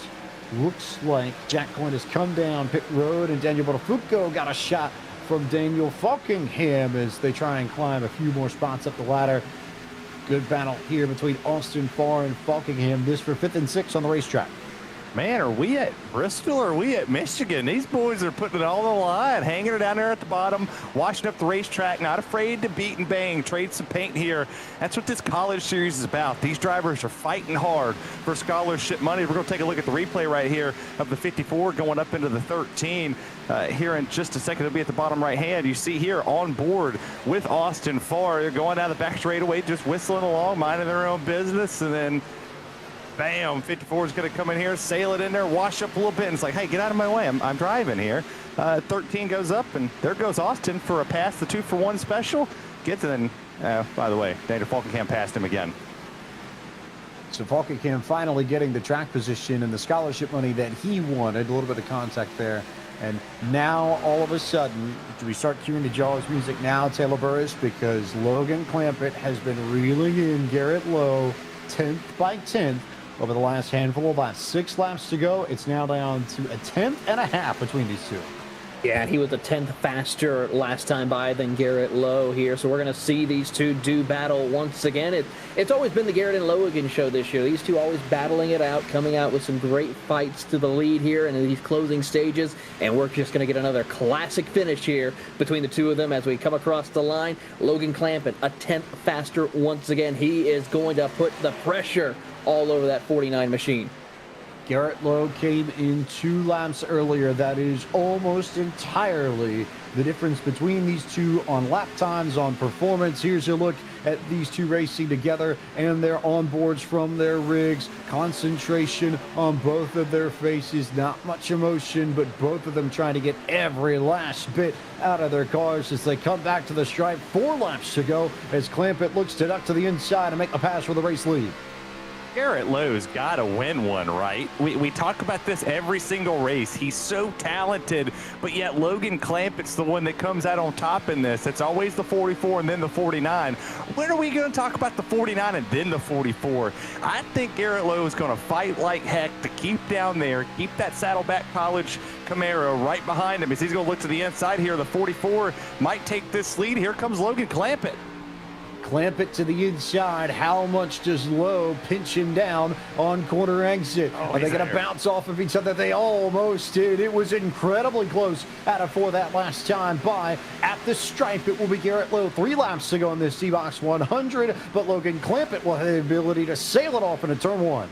looks like Jack Coyne has come down pit road and Daniel Botafuco got a shot from Daniel Falkingham as they try and climb a few more spots up the ladder. Good battle here between Austin Farr and Falkingham. This for 5th and 6th on the racetrack. Man, are we at Bristol or are we at Michigan? These boys are putting it all on the line, hanging it down there at the bottom, washing up the racetrack, not afraid to beat and bang, trade some paint here. That's what this college series is about. These drivers are fighting hard for scholarship money. We're going to take a look at the replay right here of the 54 going up into the 13. Here in just a second, it'll be at the bottom right hand. You see here on board with Austin Farr. They're going down the back straightaway, just whistling along, minding their own business, and then bam, 54 is going to come in here, sail it in there, wash up a little bit, and it's like, hey, get out of my way, I'm driving here. 13 goes up, and there goes Austin for a pass, the 2-for-1 special. Gets in, by the way, Daniel Falkingham passed him again. So Falkingham finally getting the track position and the scholarship money that he wanted. A little bit of contact there. And now, all of a sudden, do we start cueing the Jaws music now, Taylor Burris? Because Logan Clampett has been reeling in Garrett Lowe 10th by 10th over the last handful of laps. 6 laps to go. It's now down to a 10th and a half between these two. Yeah, he was a 10th faster last time by than Garrett Lowe here, so we're going to see these two do battle once again. It's always been the Garrett and Logan show this year. These two always battling it out, coming out with some great fights to the lead here in these closing stages, and we're just going to get another classic finish here between the two of them as we come across the line. Logan Clampett, a 10th faster once again. He is going to put the pressure all over that 49 machine. Garrett Lowe came in 2 laps earlier. That is almost entirely the difference between these two on lap times, on performance. Here's a look at these two racing together and their onboards from their rigs. Concentration on both of their faces. Not much emotion, but both of them trying to get every last bit out of their cars as they come back to the stripe. 4 laps to go as Clampett looks to duck to the inside and make a pass for the race lead. Garrett Lowe's got to win one, right? We talk about this every single race. He's so talented, but yet Logan Clampett's the one that comes out on top in this. It's always the 44 and then the 49. When are we going to talk about the 49 and then the 44? I think Garrett Lowe is going to fight like heck to keep down there, keep that Saddleback College Camaro right behind him as he's going to look to the inside here. The 44 might take this lead. Here comes Logan Clampett. Clampett to the inside. How much does Lowe pinch him down on corner exit? Are they going to bounce off of each other? They almost did. It was incredibly close out of 4 that last time by. At the stripe, it will be Garrett Lowe. 3 laps to go in this DBOX 100, but Logan Clampett will have the ability to sail it off into turn 1.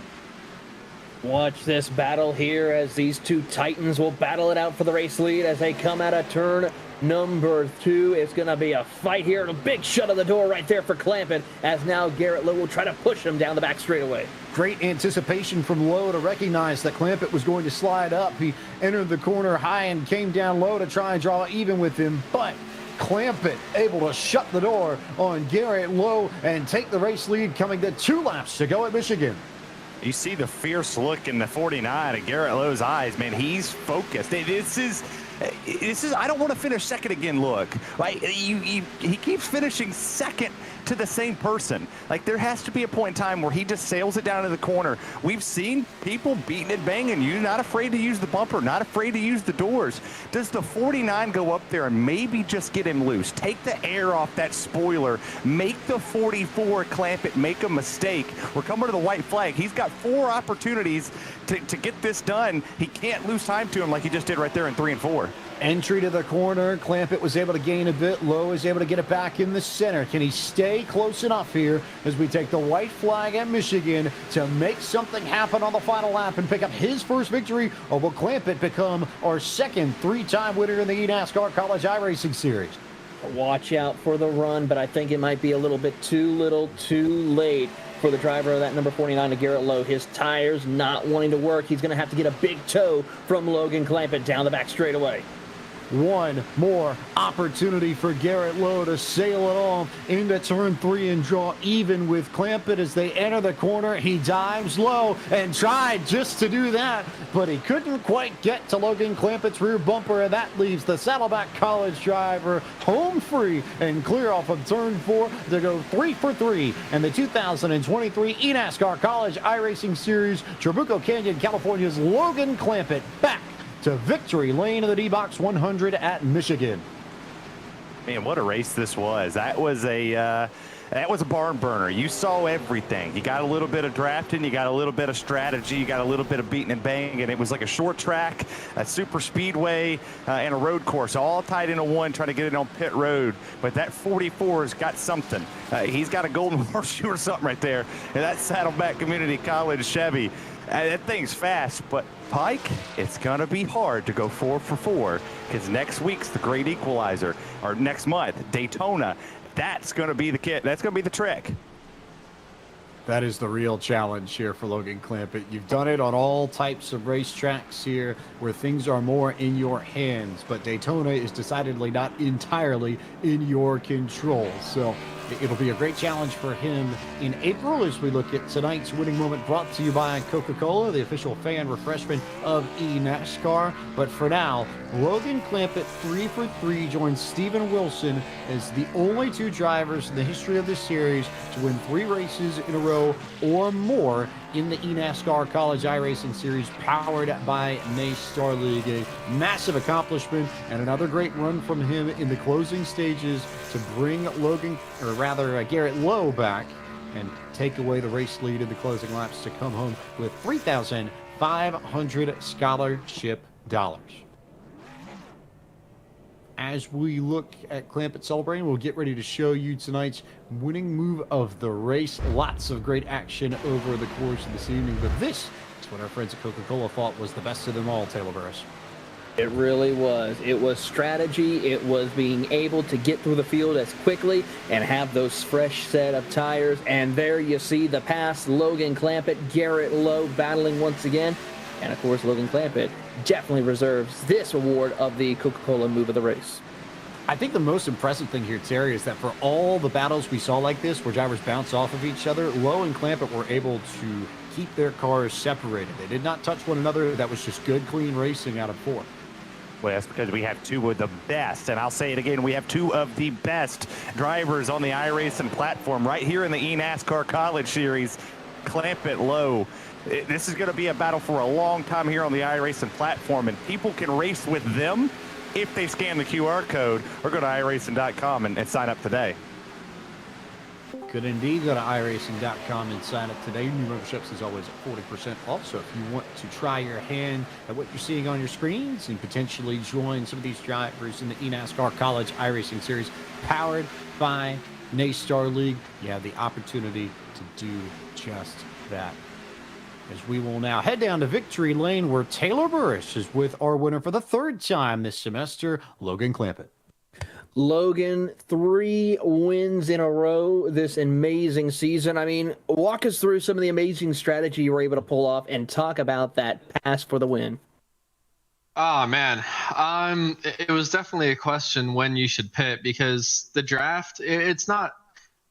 Watch this battle here as these two titans will battle it out for the race lead as they come out of turn number 2. It's going to be a fight here. A big shut of the door right there for Clampett as now Garrett Lowe will try to push him down the back straightaway. Great anticipation from Lowe to recognize that Clampett was going to slide up. He entered the corner high and came down low to try and draw even with him, but Clampett able to shut the door on Garrett Lowe and take the race lead, coming to 2 laps to go at Michigan. You see the fierce look in the 49 in Garrett Lowe's eyes, man. He's focused. This is I don't want to finish second again look. Like he keeps finishing second to the same person. Like there has to be a point in time where he just sails it down to the corner. We've seen people beating and banging. You're not afraid to use the bumper, not afraid to use the doors. Does the 49 go up there and maybe just get him loose? Take the air off that spoiler. Make the 44 Clampett make a mistake. We're coming to the white flag. He's got 4 opportunities to get this done. He can't lose time to him like he just did right there in 3 and 4. Entry to the corner. Clampett was able to gain a bit. Lowe is able to get it back in the center. Can he stay close enough here as we take the white flag at Michigan to make something happen on the final lap and pick up his first victory? Or will Clampett become our second 3-time winner in the eNASCAR College iRacing Series? Watch out for the run, but I think it might be a little bit too little too late for the driver of that number 49 to Garrett Lowe. His tires not wanting to work. He's going to have to get a big tow from Logan Clampett down the back straightaway. one more opportunity for Garrett Lowe to sail it on into turn 3 and draw even with Clampett as they enter the corner. He dives low and tried just to do that, but he couldn't quite get to Logan Clampett's rear bumper, and that leaves the Saddleback College driver home free and clear off of turn 4 to go 3 for 3 in the 2023 eNASCAR College iRacing Series. Trabuco Canyon, California's Logan Clampett back to victory lane of the DBOX 100 at Michigan. Man, what a race this was. That was a barn burner. You saw everything. You got a little bit of drafting, you got a little bit of strategy, you got a little bit of beating and bang, and it was like a short track, a super speedway, and a road course, all tied into one, trying to get it on pit road. But that 44's got something. He's got a golden horseshoe or something right there. And that Saddleback Community College Chevy, that thing's fast, but Pike, it's going to be hard to go 4 for 4 because next week's the Great Equalizer, or next month, Daytona. That's going to be the kit. That's going to be the trick. That is the real challenge here for Logan Clampett. You've done it on all types of racetracks here where things are more in your hands, but Daytona is decidedly not entirely in your control. So it'll be a great challenge for him in April as we look at tonight's winning moment, brought to you by Coca-Cola, the official fan refreshment of eNASCAR. But for now, Logan Clampett 3 for 3 joins Steven Wilson as the only 2 drivers in the history of this series to win 3 races in a row or more in the eNASCAR College iRacing Series, powered by NACE Starleague. A massive accomplishment and another great run from him in the closing stages to bring Garrett Lowe back and take away the race lead in the closing laps to come home with $3,500 scholarship dollars. As we look at Clampett celebrating, we'll get ready to show you tonight's winning move of the race. Lots of great action over the course of this evening, but this is what our friends at Coca-Cola thought was the best of them all, Taylor Burris. It really was. It was strategy. It was being able to get through the field as quickly and have those fresh set of tires. And there you see the pass, Logan Clampett, Garrett Lowe battling once again. And, of course, Logan Clampett definitely reserves this award of the Coca-Cola move of the race. I think the most impressive thing here, Terry, is that for all the battles we saw like this, where drivers bounce off of each other, Lowe and Clampett were able to keep their cars separated. They did not touch one another. That was just good, clean racing out of 4. Well, that's because we have 2 of the best, and I'll say it again, we have 2 of the best drivers on the iRacing platform right here in the eNASCAR College Series. Clampett, Lowe. This is going to be a battle for a long time here on the iRacing platform, and people can race with them if they scan the QR code or go to iRacing.com and sign up today. Could indeed go to iRacing.com and sign up today. New memberships is always at 40% off. So if you want to try your hand at what you're seeing on your screens and potentially join some of these drivers in the eNASCAR College iRacing Series powered by NACE Starleague, you have the opportunity to do just that. As we will now head down to victory lane where Taylor Burris is with our winner for the 3rd time this semester, Logan Clampett. Logan, 3 wins in a row this amazing season. I mean, walk us through some of the amazing strategy you were able to pull off and talk about that pass for the win. Oh, man. It was definitely a question when you should pit, because the draft, it's not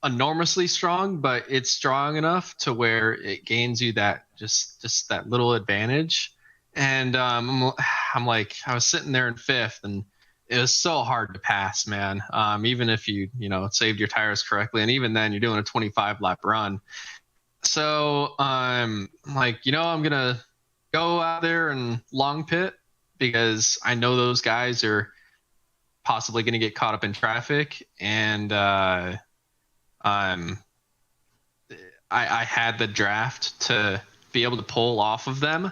enormously strong, but it's strong enough to where it gains you that just that little advantage. And I'm like, I was sitting there in 5th, and it was so hard to pass, man. Even if you saved your tires correctly, and even then you're doing a 25 lap run. So I'm like, I'm gonna go out there and long pit, because I know those guys are possibly gonna get caught up in traffic, and I had the draft to be able to pull off of them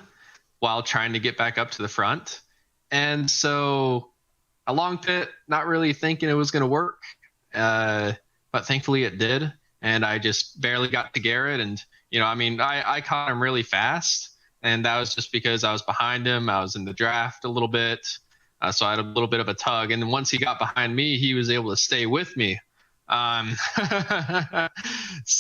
while trying to get back up to the front. And so I long pit, not really thinking it was going to work, but thankfully it did. And I just barely got to Garrett. And, I caught him really fast. And that was just because I was behind him. I was in the draft a little bit. So I had a little bit of a tug. And then once he got behind me, he was able to stay with me So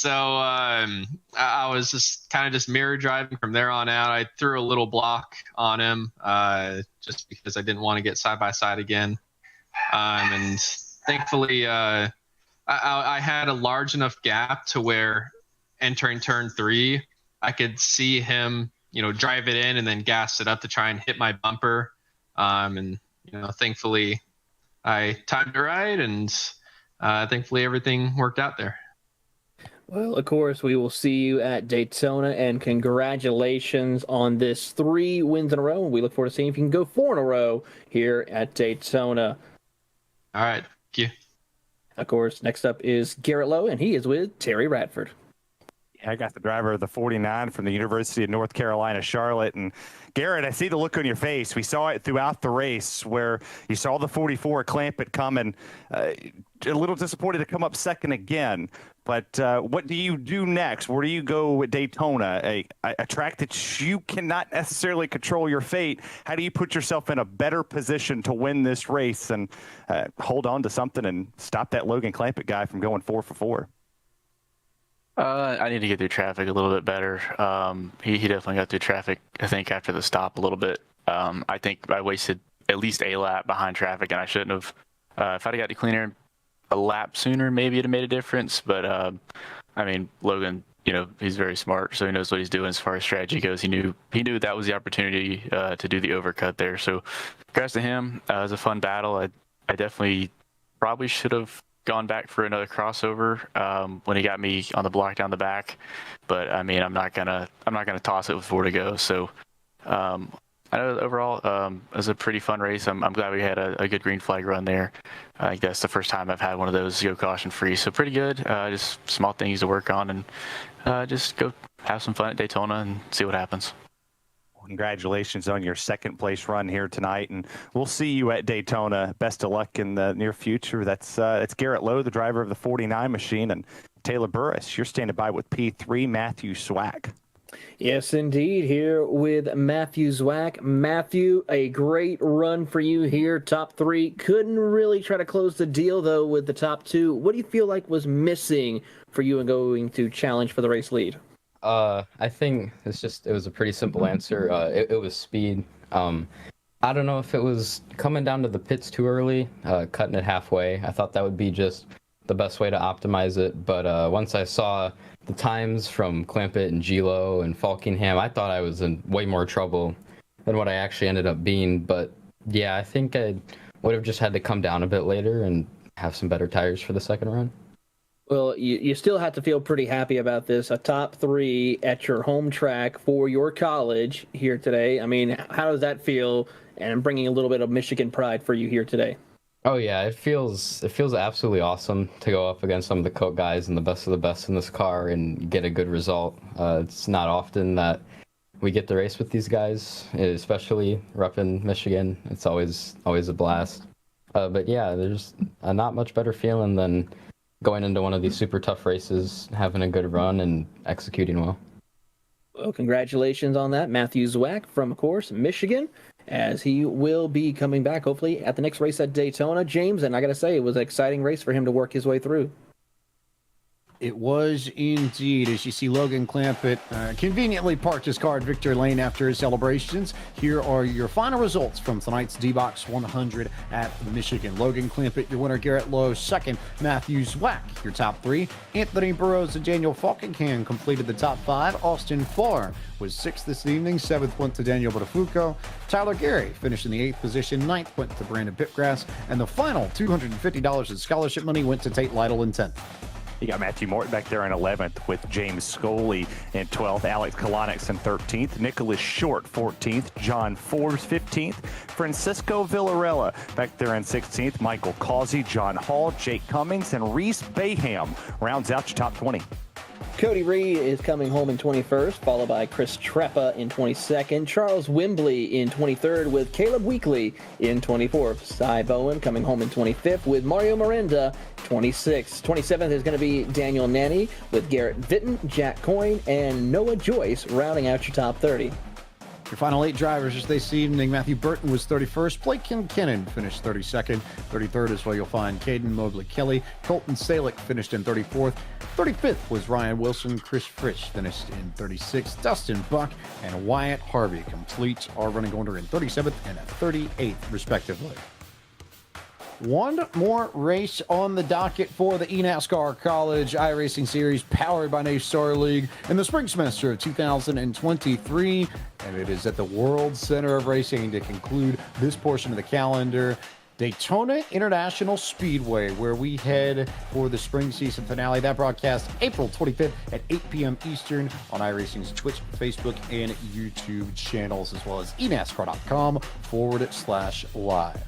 I was just mirror driving from there on out. I threw a little block on him just because I didn't want to get side by side again. And thankfully, I had a large enough gap to where entering turn 3, I could see him, drive it in and then gas it up to try and hit my bumper. And thankfully, I timed it right, and thankfully everything worked out there. Well, of course, we will see you at Daytona, and congratulations on this 3 wins in a row. We look forward to seeing if you can go 4 in a row here at Daytona. All right. Thank you. Of course, next up is Garrett Lowe, and he is with Terry Radford. I got the driver of the 49 from the University of North Carolina, Charlotte. And Garrett, I see the look on your face. We saw it throughout the race where you saw the 44 clamp it coming. A little disappointed to come up second again. But what do you do next? Where do you go at Daytona, a track that you cannot necessarily control your fate? How do you put yourself in a better position to win this race and hold on to something and stop that Logan Clampett guy from going 4 for 4? I need to get through traffic a little bit better. He definitely got through traffic, I think, after the stop a little bit. I think I wasted at least a lap behind traffic, and I shouldn't have. If I'd have got to cleaner a lap sooner, maybe it'd have made a difference. But, Logan, he's very smart, so he knows what he's doing as far as strategy goes. He knew that was the opportunity to do the overcut there. So congrats to him. It was a fun battle. I definitely probably should have gone back for another crossover when he got me on the block down the back, but I'm not gonna toss it with 4 to go. So I know overall it was a pretty fun race. I'm glad we had a good green flag run there. I think that's the first time I've had one of those go caution free, so pretty good. Just small things to work on, and just go have some fun at Daytona and see what happens. Congratulations on your second place run here tonight, and we'll see you at Daytona. Best of luck in the near future. That's Garrett Lowe, the driver of the 49 machine, and Taylor Burris. You're standing by with P3 Matthew Swack. Yes, indeed, here with Matthew Zwack. Matthew, a great run for you here, top 3. Couldn't really try to close the deal, though, with the top 2. What do you feel like was missing for you in going to challenge for the race lead? I think it was a pretty simple answer. It was speed. I don't know if it was coming down to the pits too early, cutting it halfway. I thought that would be just the best way to optimize it. But once I saw the times from Clampett and Gilo and Falkingham, I thought I was in way more trouble than what I actually ended up being. But yeah, I think I would have just had to come down a bit later and have some better tires for the second run. Well, you still have to feel pretty happy about this. A top 3 at your home track for your college here today. I mean, how does that feel? And bringing a little bit of Michigan pride for you here today. Oh yeah, it feels absolutely awesome to go up against some of the Coke guys and the best of the best in this car and get a good result. It's not often that we get to race with these guys, especially repping Michigan. It's always a blast. But yeah, there's not much better feeling than going into one of these super tough races, having a good run, and executing well. Well, congratulations on that, Matthew Zwack from, of course, Michigan, as he will be coming back, hopefully, at the next race at Daytona, James. And I got to say, it was an exciting race for him to work his way through. It was indeed, as you see Logan Clampett conveniently parked his car at Victory Lane after his celebrations. Here are your final results from tonight's DBOX 100 at Michigan. Logan Clampett, your winner. Garrett Lowe, second. Matthew Zwack, your top 3. Anthony Burrows and Daniel Falkingham completed the top 5. Austin Farr was 6th this evening. 7th went to Daniel Botafuco. Tyler Gary finished in the 8th position. 9th went to Brandon Pipgrass. And the final $250 in scholarship money went to Tate Lytle in 10th. You got Matthew Morton back there in 11th with James Scully in 12th, Alex Kalonix in 13th, Nicholas Short 14th, John Forbes 15th, Francisco Villarella back there in 16th, Michael Causey, John Hall, Jake Cummings, and Reese Bayham rounds out your top 20. Cody Reed is coming home in 21st, followed by Chris Treppa in 22nd, Charles Wembley in 23rd, with Caleb Weekly in 24th, Cy Bowen coming home in 25th, with Mario Miranda 26th. 27th is going to be Daniel Nanny, with Garrett Vitton, Jack Coyne, and Noah Joyce rounding out your top 30. Your final 8 drivers this evening: Matthew Burton was 31st. Blake Kincannon finished 32nd. 33rd is where you'll find Caden Mobley Kelly. Colton Salick finished in 34th. 35th was Ryan Wilson. Chris Frisch finished in 36th. Dustin Buck and Wyatt Harvey complete our running order in 37th and 38th, respectively. One more race on the docket for the eNASCAR College iRacing Series, powered by NACE Starleague in the spring semester of 2023, and it is at the World Center of Racing to conclude this portion of the calendar. Daytona International Speedway, where we head for the spring season finale. That broadcast April 25th at 8 p.m. Eastern on iRacing's Twitch, Facebook, and YouTube channels, as well as eNASCAR.com/live.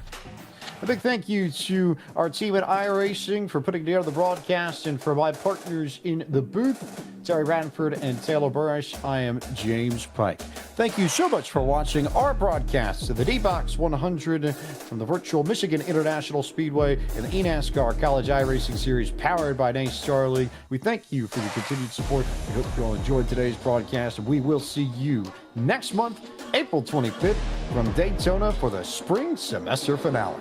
A big thank you to our team at iRacing for putting together the broadcast, and for my partners in the booth, Terry Radford and Taylor Burrish. I am James Pike. Thank you so much for watching our broadcast of the DBOX 100 from the virtual Michigan International Speedway and the eNASCAR College iRacing Series, powered by NACE Starleague. We thank you for your continued support. We hope you all enjoyed today's broadcast, and we will see you next month, April 25th, from Daytona for the spring semester finale.